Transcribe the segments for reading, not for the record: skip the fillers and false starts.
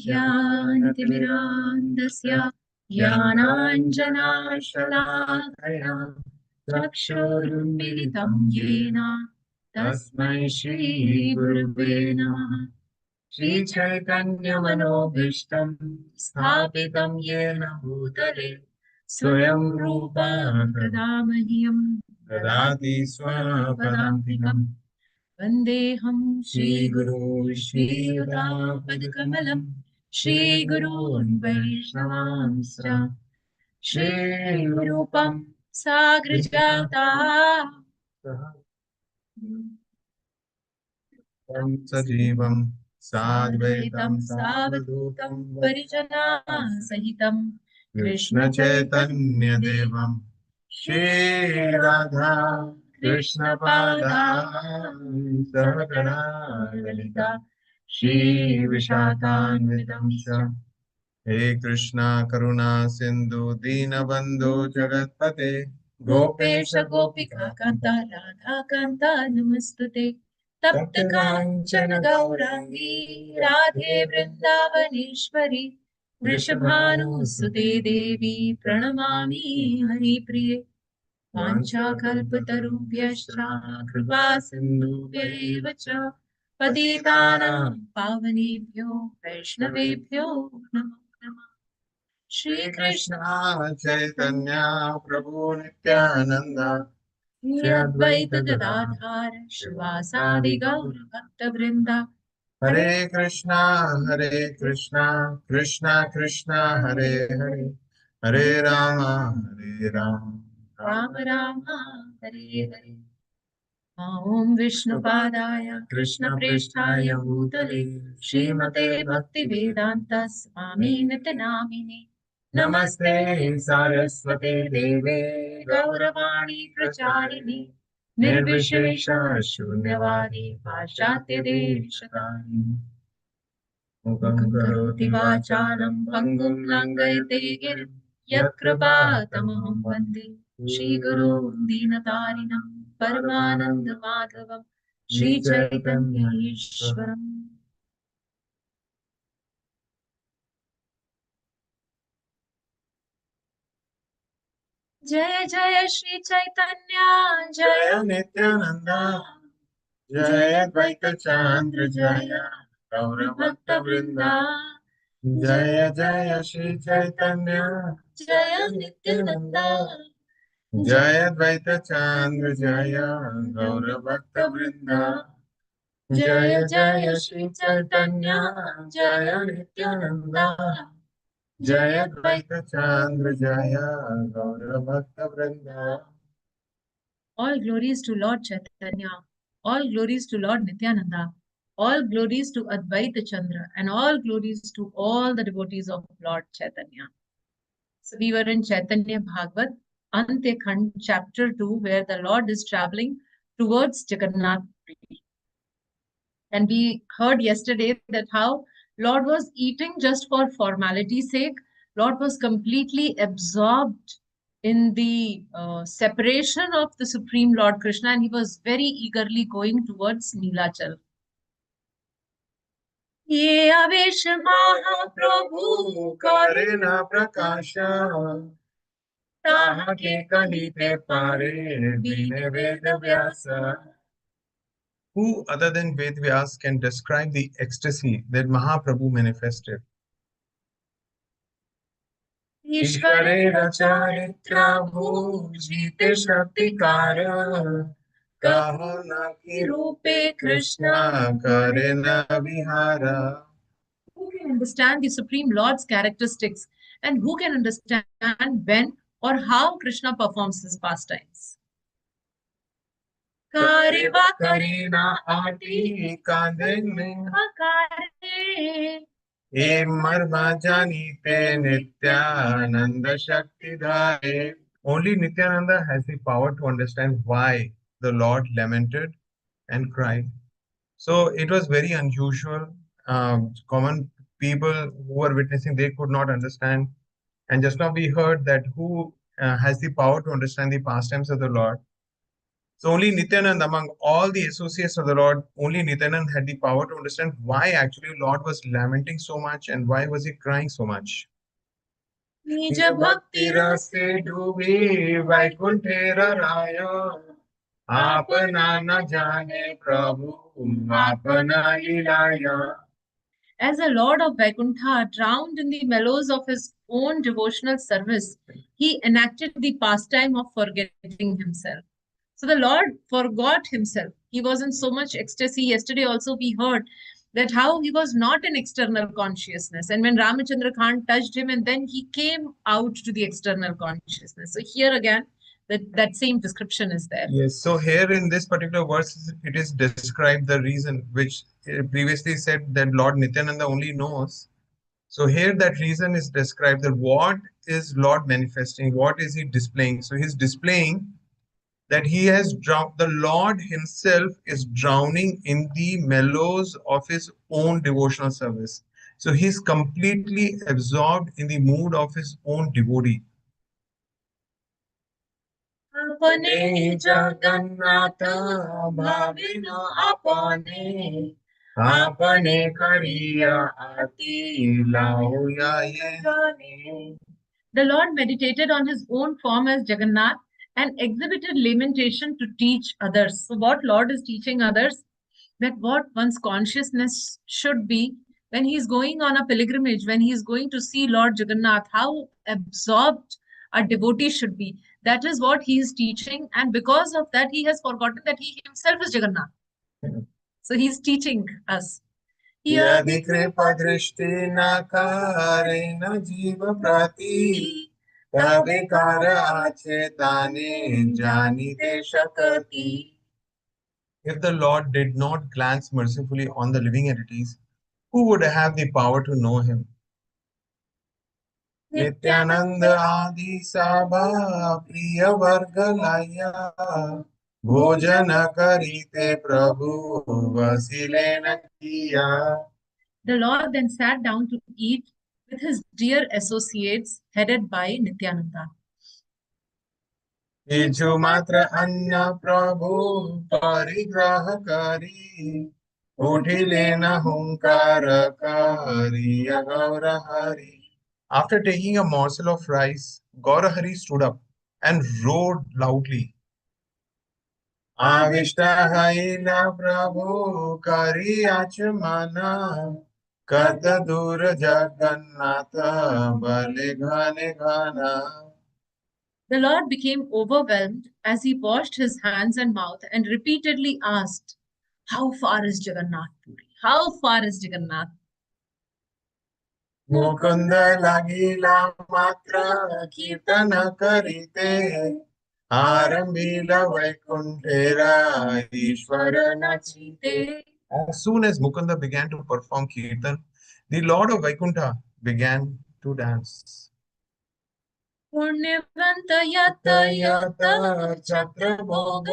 ज्ञानतिमिरान्धस्य ज्ञानाञ्जनाशलाकया चक्षुरुन्मिलितं येन तस्मै श्रीगुरुवे नमः। श्रीचैतन्यमनोभीष्टं स्थापितं येन भूतले स्वयं रूपा कदा मह्यं ददाति स्वपदान्तिकम्। वन्देऽहं श्रीगुरो श्रीयुतापदकमलं श्रीगुरून् वैष्णवांश्च श्रीरूपं साग्रजाता सजीवं साद्वैतं सावधूतं परिजनासहितं कृष्णचैतन्यदेवं श्रीराधा कृष्णपादान् सहगणा ललिता श्रीविशाखान्वितं च। हे कृष्णा करुणा सिंधु दीनबंधु जगत्पते गोपेश गोपिका कान्ता राधा कान्ता नमस्तुते। तप्त काञ्चन गौरांगी राधे वृन्दावनेश्वरी वृषभानुसुते देवी प्रणमामि हरिप्रिये। वाञ्छाकल्पतरुभ्यश्च कृपा सिन्धुभ्यैव च पतितानां पावनेभ्यो वैष्णवेभ्यो नमो नमः। श्रीकृष्ण चैतन्य प्रभु नित्यानंद श्री अद्वैत गदाधर श्रीवासादि गौर भक्तवृंद। हरे कृष्णा कृष्णा कृष्णा हरे हरे हरे राम राम राम हरे हरे। ओम विष्णुपादाय कृष्णप्रेष्ठाय भूतले श्रीमते भक्तिवेदांत स्वामिनिति नामिने नमस्ते सारस्वते देवे गौरवाणी प्रचारिणे निर्विशेष शून्यवादी पाश्चात्य देशतारिणे। मुखं करोति वाचालं भङ्गुं लङ्घयते गिरिं यत्कृपातमहं वन्दे श्रीगुरुं दीनतारिणं परमानन्दमाधवं श्रीचैतन्येश्वरम्। जय जय श्री चैतन्य जय नित्यानंद जय द्वैत चंद्र जय गौर भक्त वृंदा जय जय श्री चैतन्य जय नित्यानंद जय द्वैत चंद्र जय गौर भक्त वृंदा जय जय श्री चैतन्य जय नित्यानंद जय द्वैत चंद्र जय गौर भक्त वृंदा। All glories to Lord Chaitanya, all glories to Lord Nityananda, all glories to Advaita Chandra, and all glories to all the devotees of Lord Chaitanya. So we were in Chaitanya Bhagavat, Antekhand, chapter 2, where the Lord is traveling towards Jagannath. And we heard yesterday that how Lord was eating just for formality's sake. Lord was completely absorbed in the separation of the Supreme Lord Krishna, and he was very eagerly going towards Nilachal. ये आवेश महाप्रभु करे न प्रकाश ताहा के कहिते पारे बिने Ved Vyas. Who other than Ved Vyas can describe the ecstasy that Mahaprabhu manifested? ईश्वरेण चारित्रा भूजिते शक्तिकार कहो न कि रूपे कृष्ण करे न विहार। Who can understand the Supreme Lord's characteristics, and who can understand when or how Krishna performs his pastimes? Kariva karina ati कांदे akare. ए मर्मा जानीते नित्यानंद शक्ति धारे। Only Nityananda has the power to understand why the Lord lamented and cried. So it was very unusual. Common people who were witnessing, they could not understand. And just now we heard that who has the power to understand the pastimes of the Lord. So only Nityananda, among all the associates of the Lord, only Nityananda had the power to understand why actually Lord was lamenting so much and why was he crying so much. निज भक्ति रसे डूबी वैकुंठेर राया आपना न जाने प्रभु आपना लीलाया. As a lord of Vaikuntha, drowned in the mellows of his own devotional service, he enacted the pastime of forgetting himself. So the Lord forgot himself. He was in so much ecstasy. Yesterday also we heard that how he was not in external consciousness. And when Ramachandra Khan touched him, and then he came out to the external consciousness. So here again, that same description is there. Yes, so here in this particular verse, it is described the reason which previously said that Lord Nityananda only knows. So here that reason is described that what is Lord manifesting, what is he displaying? So he's displaying that he has drowned, the Lord himself is drowning in the mellows of his own devotional service. So he's completely absorbed in the mood of his own devotee. अपने जगन्नाथ भाविन अपने आपने करिया अति लाहुया ये जाने. The Lord meditated on his own form as Jagannath and exhibited lamentation to teach others. So, what Lord is teaching others? That what one's consciousness should be when he's going on a pilgrimage, when he's going to see Lord Jagannath, how absorbed a devotee should be. That is what he is teaching. And because of that, he has forgotten that he himself is Jagannath. So, he's teaching us. यदि कृपा दृष्टि न करे न जीव प्रति तबे car आचेताने जानिते शकति. If the Lord did not glance mercifully on the living entities, who would have the power to know him? Nityanand आदि सभा प्रिय वर्ग लाया भोजन करीते प्रभु वसीले न किया. The Lord then sat down to eat with his dear associates headed by Nityananda. किछु मात्र अन्न प्रभु परिग्रह करी उठिले न हुंकार करिया गौर Hari. After taking a morsel of rice, Gaurahari stood up and roared loudly. आविष्ट हैला प्रभु करी आचमना कत दूर जगन्नाथ बले घने घना. The Lord became overwhelmed as he washed his hands and mouth and repeatedly asked, how far is Jagannath Puri? How far is Jagannath? Mukund लागिला मात्र कीर्तन करीते आरंभीला वैकुंठेरा ईश्वर नाचीते. As soon as Mukunda began to perform kirtan, the Lord of Vaikuntha began to dance. पुण्यवंत यत यत छत्र भोग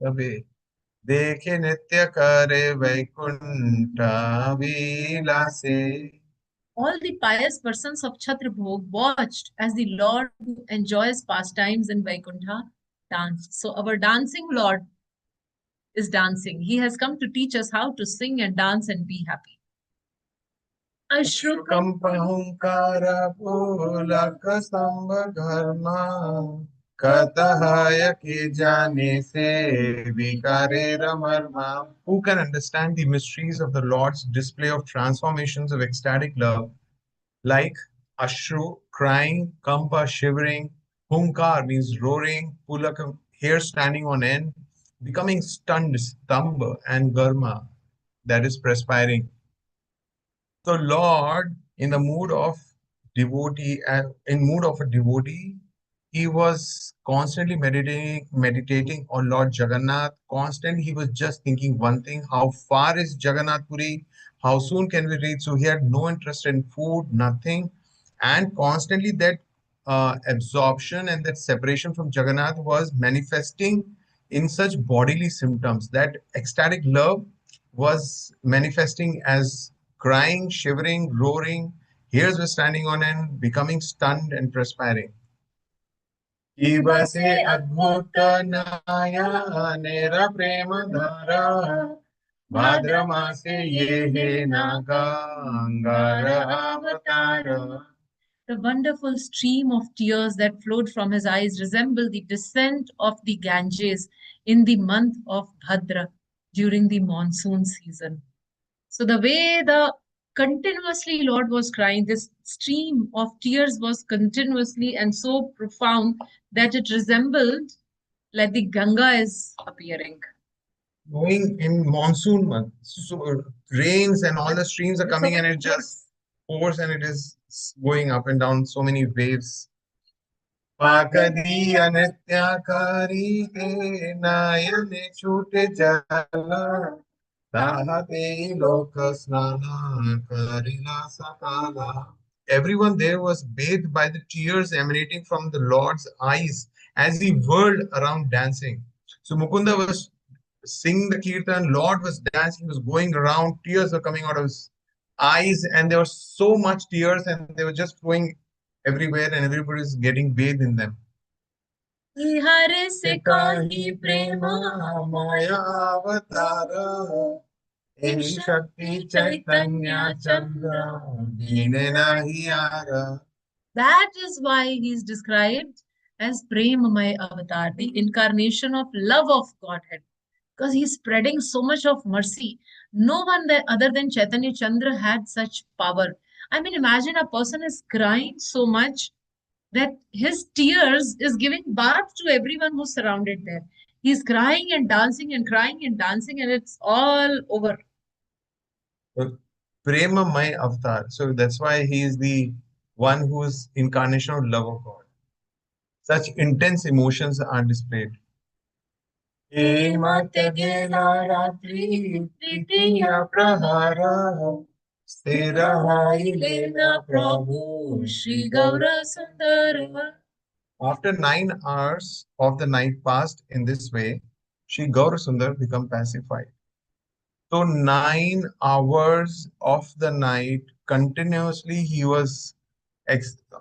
तबे देखे नित्य करे Vaikuntha विलासे. All the pious persons of Chhatrabhog watched as the Lord who enjoys pastimes in Vaikuntha danced. So our dancing Lord is dancing. He has come to teach us how to sing and dance and be happy. अश्रुकंप हुंकार पूलक स्तंभ घर्मा कतहय के जाने से विकारे रमर्मा. Who can understand the mysteries of the Lord's display of transformations of ecstatic love, like Ashru, crying, Kampa, shivering, Hunkar means roaring, Pulakam, hair standing on end, becoming stunned, Stamba, and Garma, that is perspiring. So Lord, in the mood of devotee, in mood of a devotee, he was constantly meditating on Lord Jagannath. Constantly, he was just thinking one thing: how far is Jagannath Puri? How soon can we reach? So he had no interest in food, nothing, and constantly that absorption and that separation from Jagannath was manifesting in such bodily symptoms. That ecstatic love was manifesting as crying, shivering, roaring, hairs were standing on end, becoming stunned and perspiring. कि बसे अद्भुत नयनेर प्रेम धारा भाद्र मासे ये हे नागांगार अवतार. The wonderful stream of tears that flowed from his eyes resembled the descent of the Ganges in the month of Bhadra during the monsoon season. So the way the continuously Lord was crying, this stream of tears was continuously and so profound that it resembled like the Ganga is appearing. Going in monsoon month, so rains and all the streams are coming and it just pours and it is going up and down so many waves. पाकदी अनत्याकारी के नयने छूटे जला दाहते लोक स्नाना करिला सकला. Everyone there was bathed by the tears emanating from the Lord's eyes as he whirled around dancing. So Mukunda was singing the kirtan, Lord was dancing, he was going around, tears were coming out of his eyes, and there was so much tears, and they were just flowing everywhere, and everybody is getting bathed in them. हरे से काही प्रेम माया अवतार एही शक्ति चैतन्य चंद्र दीने नाही यार. That is why he is described as Premamay Avatar, the incarnation of love of Godhead, because he's spreading so much of mercy. No one other than Chaitanya Chandra had such power. I mean, imagine a person is crying so much that his tears is giving bath to everyone who's surrounded there. He's crying and dancing and crying and dancing, and it's all over. Premamay Avatar. So that's why he is the one who is incarnation of love of God. Such intense emotions are displayed. हेमत गेला रात्री तृतीय प्रहर स्थिर लेना प्रभु श्री गौर सुंदर. After 9 hours of the night passed in this way, Shri Gaura Sundar became pacified. So 9 hours of the night continuously he was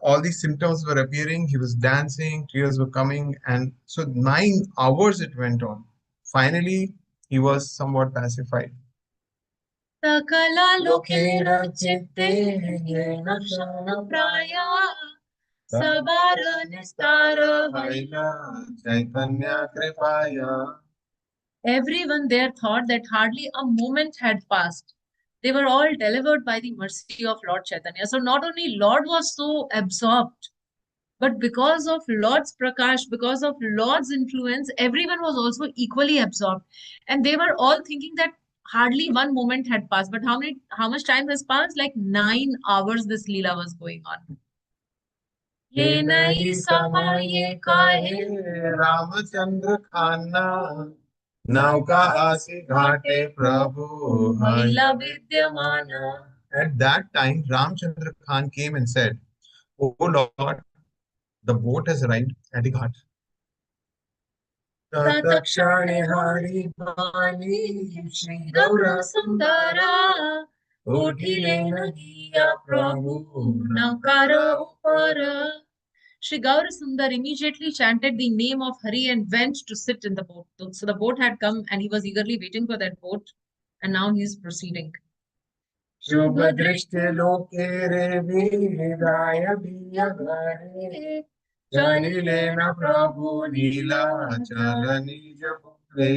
all these symptoms were appearing. He was dancing, tears were coming, and so 9 hours it went on. Finally, he was somewhat pacified. सकला लोकेर चित्ते येन प्राया सबार निस्तार भैला चैतन्य कृपाया. Everyone there thought that hardly a moment had passed. They were all delivered by the mercy of Lord Chaitanya. So not only Lord was so absorbed, but because of Lord's prakash, because of Lord's influence, everyone was also equally absorbed. And they were all thinking that hardly one moment had passed. But how much time has passed? Like 9 hours this Leela was going on. ये नहीं समाये काहे रामचंद्र खाना नौका आसी घाटे प्रभु हईला विद्यमाना. At that time, Ramchandra Khan came and said, "O Lord, the boat has arrived at the ghat." तत्क्षणे Hari बाली श्री गौर सुंदरा उठिले नदिया प्रभु नौकार ऊपर. Shri Gaura Sundar immediately chanted the name of Hari and went to sit in the boat. So the boat had come and he was eagerly waiting for that boat, and now he's proceeding. शुभ दृष्टि लोके रे विदाय बिया घरे चली लेना प्रभु लीला चल निज पुरे.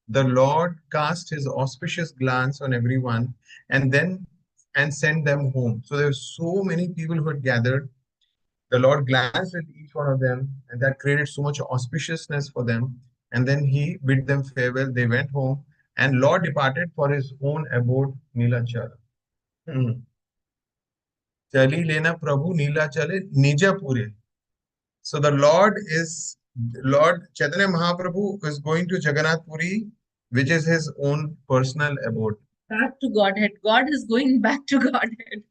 The Lord cast his auspicious glance on everyone and sent them home. So there were so many people who had gathered. The Lord glanced at each one of them, and that created so much auspiciousness for them. And then he bid them farewell. They went home, and Lord departed for his own abode, Nilachal. Chali lena Prabhu Nilachale Nijapure. So the Lord Chaitanya Mahaprabhu is going to Jagannath Puri, which is his own personal abode. Back to Godhead. God is going back to Godhead.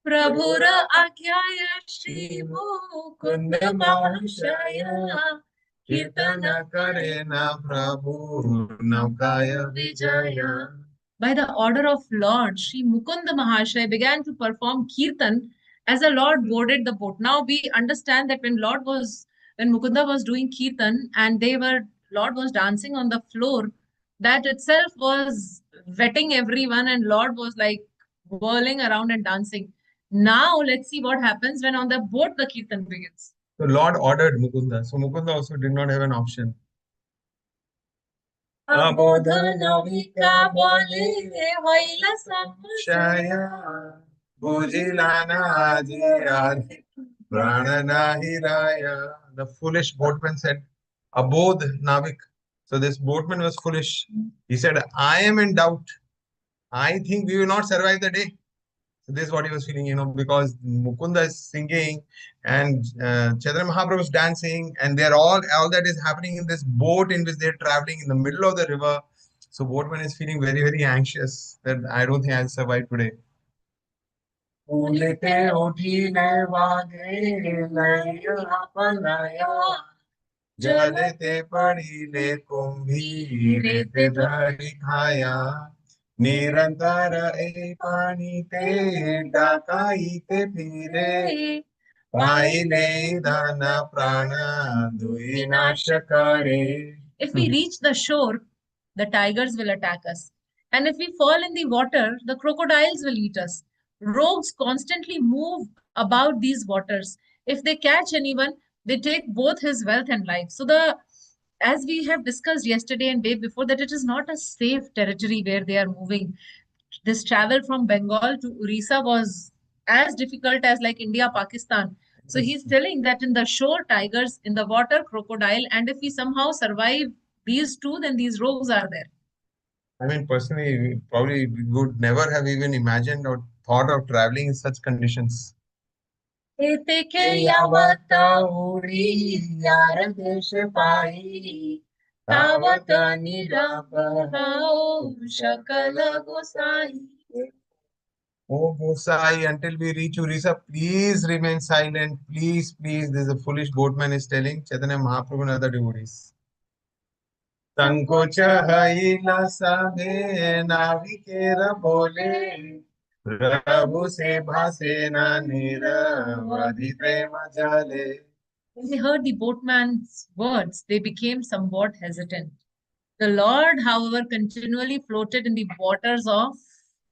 Prabhura Akyaya Shri Mukunda Mahashaya Kirtana Karena Prabhu Naukaya Vijaya. By the order of Lord, Sri Mukunda Mahashaya began to perform kirtan as the Lord boarded the boat. Now we understand that when Mukunda was doing kirtan and Lord was dancing on the floor, that itself was wetting everyone, and Lord was like whirling around and dancing. Now let's see what happens when on the boat the kirtan begins. The Lord ordered Mukunda. So Mukunda also did not have an option. अबोधनविका बोले होइला संशया बुझिला ना आजी आजी Prananahiraya. The foolish boatman said, Abodh Navik. So this boatman was foolish. He said, I am in doubt. I think we will not survive the day. So this is what he was feeling, because Mukunda is singing and Chaitanya Mahaprabhu is dancing, and they're all that is happening in this boat in which they're traveling in the middle of the river. So boatman is feeling very, very anxious that I don't think I'll survive today. उलटे उठिले वागे लैया पलाया जलते पड़िले कुंभीरे ते धरि खाया निरंतर ए पानी ते डाकाईते फिरे पाइले धन प्राण दुई नाश करे. If we reach the shore, the tigers will attack us. And if we fall in the water, the crocodiles will eat us. Rogues constantly move about these waters. If they catch anyone, they take both his wealth and life. So as we have discussed yesterday and day before, that it is not a safe territory where they are moving. This travel from Bengal to Orissa was as difficult as like India, Pakistan. So he's telling that in the shore, tigers, in the water, crocodile, and if we somehow survive these two, then these rogues are there. I mean, personally, we probably would never have even imagined or thought of traveling in such conditions. तावत निरापहाओ शकल गोसाई. Oh Gosai, until we reach Orissa, please remain silent. Please, please. This is a foolish boatman is telling Chaitanya Mahaprabhu and other devotees. संकोच हईला सभे नाविकेर बोले प्रभु से भासे ना निरवधि प्रेम जले. When they heard the boatman's words, they became somewhat hesitant. The Lord, however, continually floated in the waters of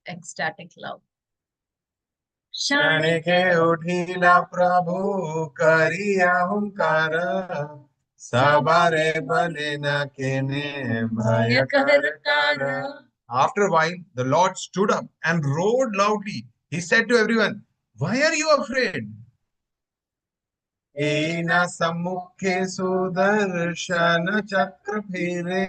ecstatic love. क्षणिके उठिला प्रभु करिया हुंकार सबारे बले न केने भय Kerkar. After a while, the Lord stood up and roared loudly. He said to everyone, Why are you afraid? एना सम्मुखे सुदर्शन चक्र फिरे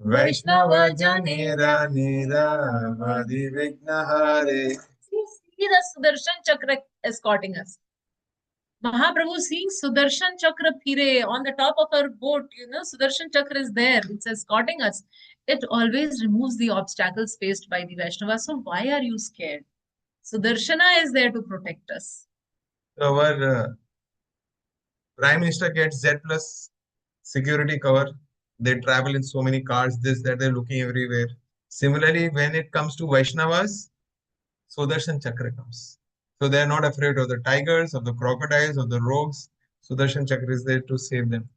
वैष्णव जनेरा निरवधि विघ्न हरे. See the Sudarshan Chakra escorting us. Mahaprabhu seeing Sudarshan Chakra Phire on the top of our boat, Sudarshan Chakra is there. It's escorting us. It always removes the obstacles faced by the Vaishnavas. So why are you scared? Sudarshana is there to protect us. Our Prime Minister gets Z plus security cover. They travel in so many cars, this, that, they're looking everywhere. Similarly, when it comes to Vaishnavas, Sudarshan Chakra comes. So they are not afraid of the tigers, of the crocodiles, of the rogues. Sudarshan Chakra is there to save them.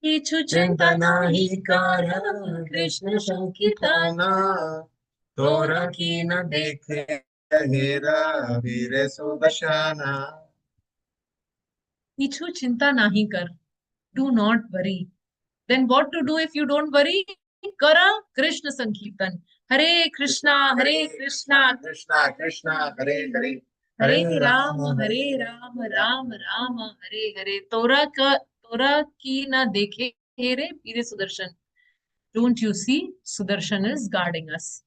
Chintana hi kara Krishna Sankirtana Tora ki na dekhe hera veere Sudarshana. Pichu chinta nahi kar. Do not worry. Then what to do if you don't worry? Kara Krishna Sankirtan. Hare Krishna, Krishna, Krishna, Hare Hare. Hare Rama, Hare Rama, Rama Rama, Hare Hare. Tora ki na dekhe here Pire Sudarshan. Don't you see? Sudarshan is guarding us.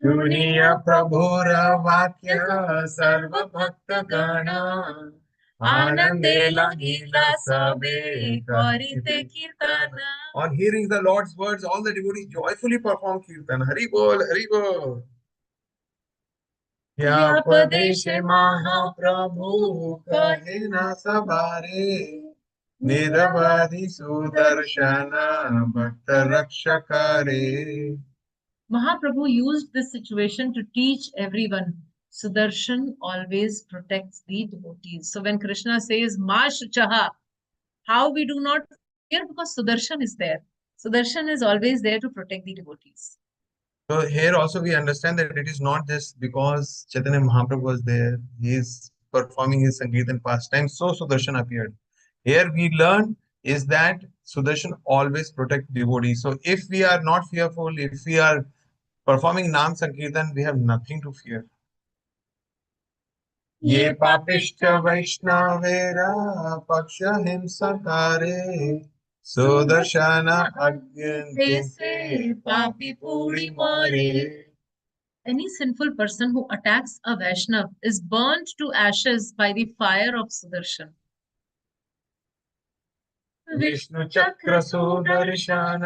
सुनिया प्रभुर वाक्य सर्व भक्त गण आनंदे लगिला सबे करिते कीर्तन. On hearing the Lord's words, all the devotees joyfully perform kirtan. Hari bol, Hari bol. उपदेश महाप्रभु कहे न सबारे निरवधि सुदर्शन भक्त रक्षक रे. Mahaprabhu used this situation to teach everyone Sudarshan always protects the devotees. So when Krishna says, Ma Shuchaha, how we do not fear? Because Sudarshan is there. Sudarshan is always there to protect the devotees. So here also we understand that it is not just because Chaitanya Mahaprabhu was there, he is performing his Sankirtan pastime, so Sudarshan appeared. Here we learn is that Sudarshan always protect devotees. So if we are not fearful, if we are performing Nam Sankirtan, we have nothing to fear. ये पापिष्ट वैष्णवेरा पक्ष हिंसकारे सुदर्शन अग्नि से पापी पूरी मारे. Any sinful person who attacks a Vaishnav is burnt to ashes by the fire of Sudarshan. Vishnu चक्र सुदर्शन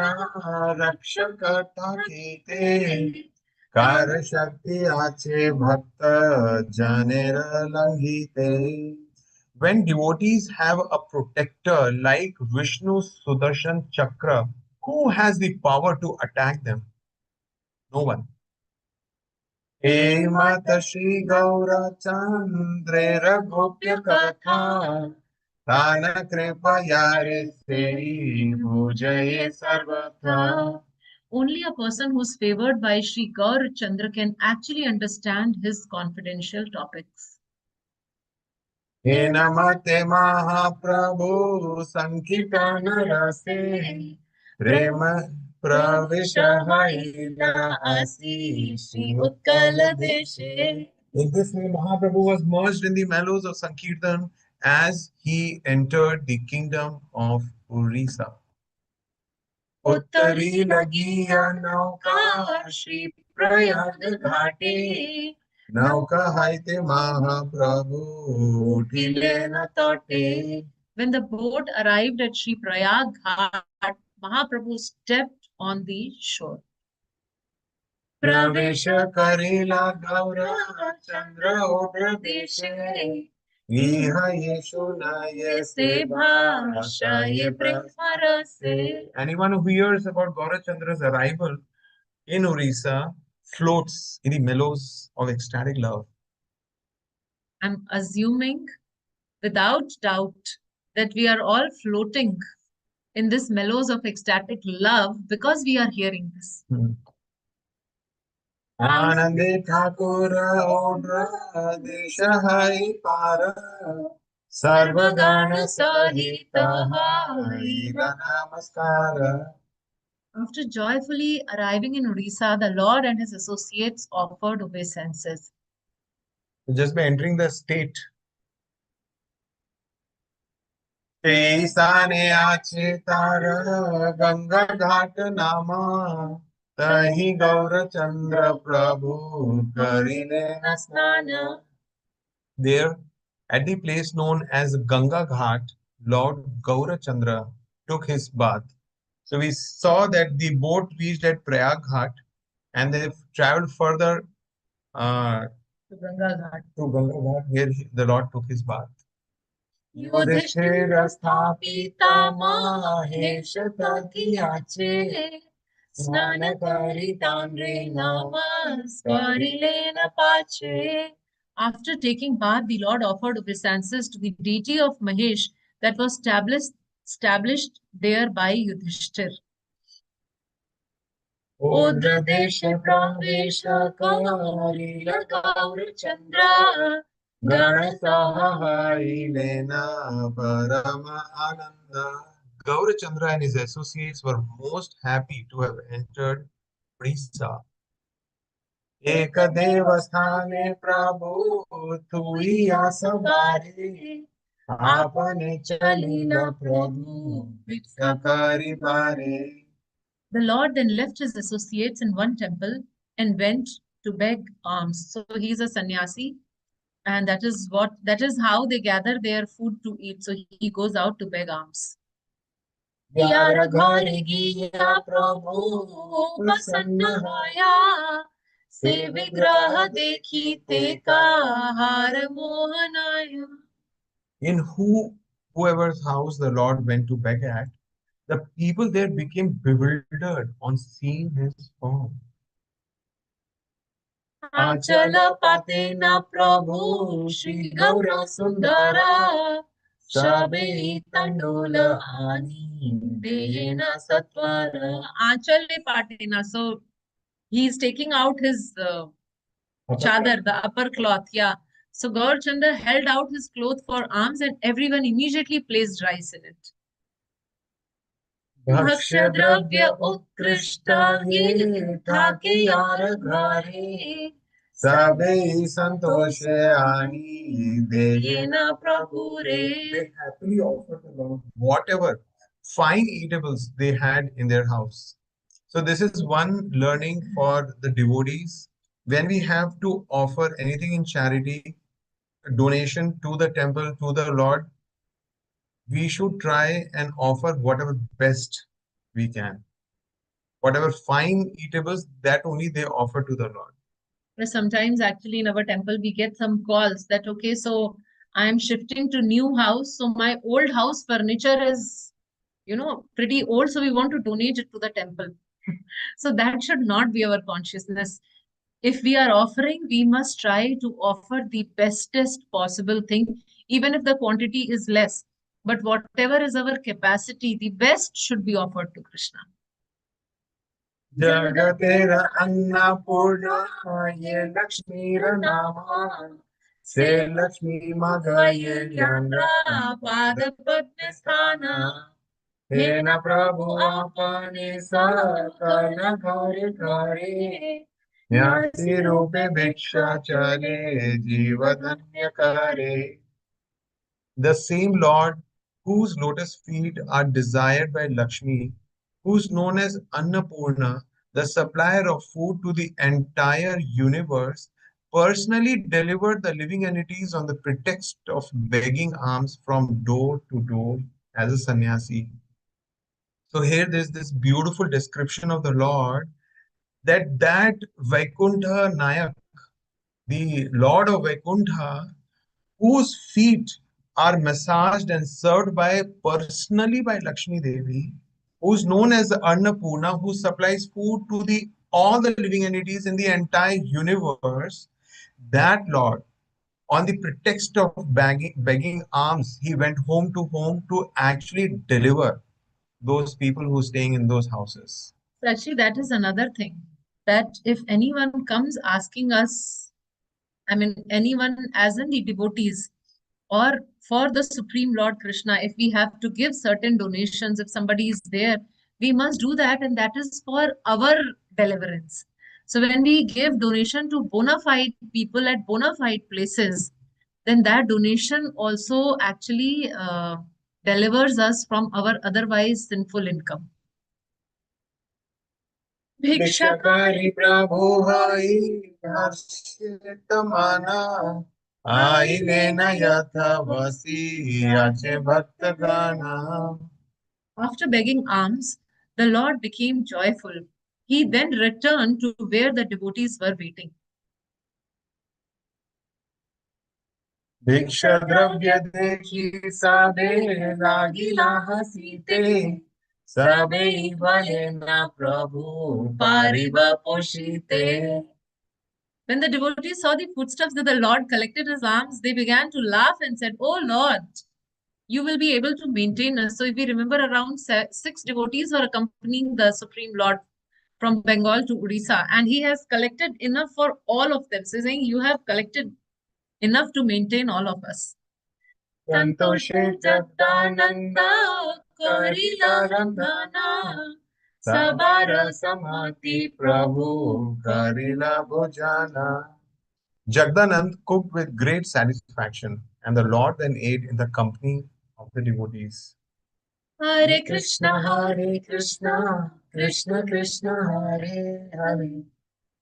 रक्षक ताकीते car शक्ति आचे भक्त जानेर लंघिते. When devotees have a protector like Vishnu Sudarshan Chakra, who has the power to attack them? No one. हे माता श्री गौरचंद्रेर गोप्य कथा तान कृपया से भुजये सर्वथा. Only a person who's favored by Sri Gaur Chandra can actually understand his confidential topics. हे नमते महाप्रभु संकीर्तन रसे प्रेम प्रविश आसी उत्कल देशे. In this way, Mahaprabhu was merged in the mellows of Sankirtan as he entered the kingdom of Orissa. उत्तरी लगी नौका श्री प्रयाग घाटे नौका हाइते महाप्रभु उठिले न तटे. When the boat arrived at Sri Prayag Ghat, Mahaprabhu stepped on the shore. प्रवेश करेला गौर चंद्र ओड्र देशे इह येषु नये से भाषा ये ब्रह्म रसे. Anyone who hears about Gaurachandra's arrival in Orissa floats in the mellows of ecstatic love. I'm assuming, without doubt, that we are all floating in this mellows of ecstatic love because we are hearing this. आनंदे ठाकुर ओड्र देश है पार सर्वगण सहित नमस्कार. After joyfully arriving in Orissa, the Lord and his associates offered obeisances. Just by entering the state, ईशाने आचे तार गंगा घाट नामा तही गौरचंद्र प्रभु करिले स्नान. There, at the place known as Ganga Ghat, Lord Gaurachandra took his bath. So we saw that the boat reached at Prayag Ghat and they traveled further To Ganga Ghat. Here the Lord took his bath. Yudhishthir स्थापिता माहेश तथियाचे स्नान करी ताम्रे नमस्कारिले न पाचे. After taking bath, the Lord offered obeisances to the deity of Mahesh that was established there by Yudhishthir. ओद्र देश प्रवेश करिल गौरचंद्र गण सहाइले न परम आनंद. Gaurachandra and his associates were most happy to have entered Orissa. एक देवस्थाने प्रभु तुई आसवारे आपने चलिला प्रभु वित्सकारी बारे. The Lord then left his associates in one temple and went to beg alms. So he's a sannyasi, and that is how they gather their food to eat. So he goes out to beg alms. यार घर गिया प्रभु प्रसन्न होया से विग्रह देखीते का हार मोहनाया. In whoever's house the Lord went to beg at, the people there became bewildered on seeing his form. आचल पातेन प्रभु श्री गौर सुंदरा सबे तंडोल आणि देयेन सत्वर आचल पाटेना. So he is taking out his chadar, the upper cloth. Yeah. So Gaur Chandra held out his cloth for alms, and everyone immediately placed rice in it. भक्ष्य द्रव्य उत्कृष्ट ये ठाके यार घरे सबे संतोष आणि देयेन प्रभु रे. They happily offered the Lord whatever fine eatables they had in their house. So this is one learning for the devotees. When we have to offer anything in charity, donation to the temple, to the Lord, we should try and offer whatever best we can. Whatever fine eatables, that only they offer to the Lord. But sometimes actually in our temple we get some calls that okay, so I'm shifting to new house, so my old house furniture is pretty old, so we want to donate it to the temple. So that should not be our consciousness. If we are offering, we must try to offer the bestest possible thing, even if the quantity is less. But whatever is our capacity, the best should be offered to Krishna. जगतेर Annapurna ये लक्ष्मीर नामा से लक्ष्मी मगाये ज्ञाना पाद पद्म स्थाना हे न प्रभु आपने सकल घर घरे न्यासी रूपे भिक्षा चले जीव धन्य करे. The same Lord whose lotus feet are desired by Lakshmi, who's known as Annapurna, the supplier of food to the entire universe, personally delivered the living entities on the pretext of begging alms from door to door as a sannyasi. So here there's this beautiful description of the Lord that Vaikuntha Nayak, the Lord of Vaikuntha, whose feet are massaged and served by personally by Lakshmi Devi, who's known as the Annapurna, who supplies food to the all the living entities in the entire universe. That Lord, on the pretext of begging alms, he went home to actually deliver those people who are staying in those houses. So actually, that is another thing. That if anyone comes asking us, I mean, anyone as in the devotees, or for the Supreme Lord Krishna, if we have to give certain donations, if somebody is there, we must do that, and that is for our deliverance. So when we give donation to bona fide people at bona fide places, then that donation also actually delivers us from our otherwise sinful income. भिक्षकारी प्रभु हई हर्षित माना आईले न यथावसी याचे भक्त गाना. After begging alms, the Lord became joyful. He then returned to where the devotees were waiting. भिक्षा द्रव्य देखी साबे लागिला हसीते सबे भले न प्रभु पारिब पोषिते. When the devotees saw the foodstuffs that the Lord collected his alms, they began to laugh and said, "Oh Lord, you will be able to maintain us." So if we remember, around six devotees were accompanying the Supreme Lord from Bengal to Odisha, and he has collected enough for all of them. So saying, you have collected enough to maintain all of us. संतोषे Jagdanand करिला रंधना सबार समाति प्रभु करिला भोजना. Jagdanand cooked with great satisfaction, and the Lord then ate in the company of the devotees. Hare Krishna, Krishna, Krishna Krishna, Hare Hare,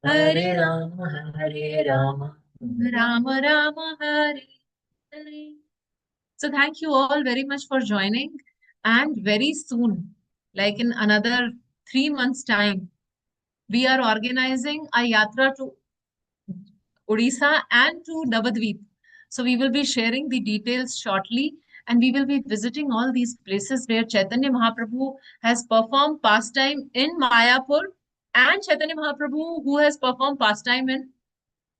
Hare Rama, Hare Rama, Rama Rama, Hare Hare. So thank you all very much for joining. And very soon, like in another 3 months' time, we are organizing a yatra to Odisha and to Navadvip. So we will be sharing the details shortly, and we will be visiting all these places where Chaitanya Mahaprabhu has performed pastime in Mayapur, and Chaitanya Mahaprabhu who has performed pastime in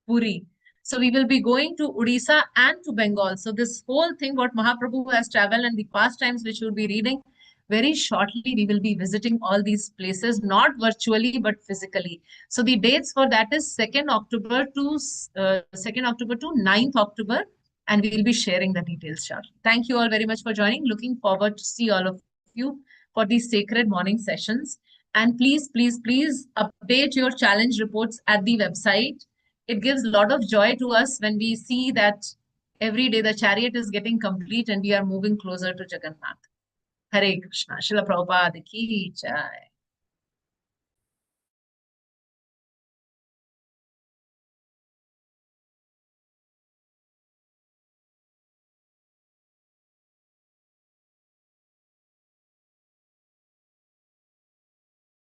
Puri. So we will be going to Odisha and to Bengal. So this whole thing, what Mahaprabhu has traveled and the pastimes which we'll be reading, very shortly we will be visiting all these places, not virtually but physically. So the dates for that is 2nd October to 2nd October to 9th October, and we will be sharing the details shortly. Thank you all very much for joining. Looking forward to see all of you for these sacred morning sessions. And please, please, please update your challenge reports at the website. It gives a lot of joy to us when we see that every day the chariot is getting complete and we are moving closer to Jagannath. Hare Krishna. Srila Prabhupada ki jai.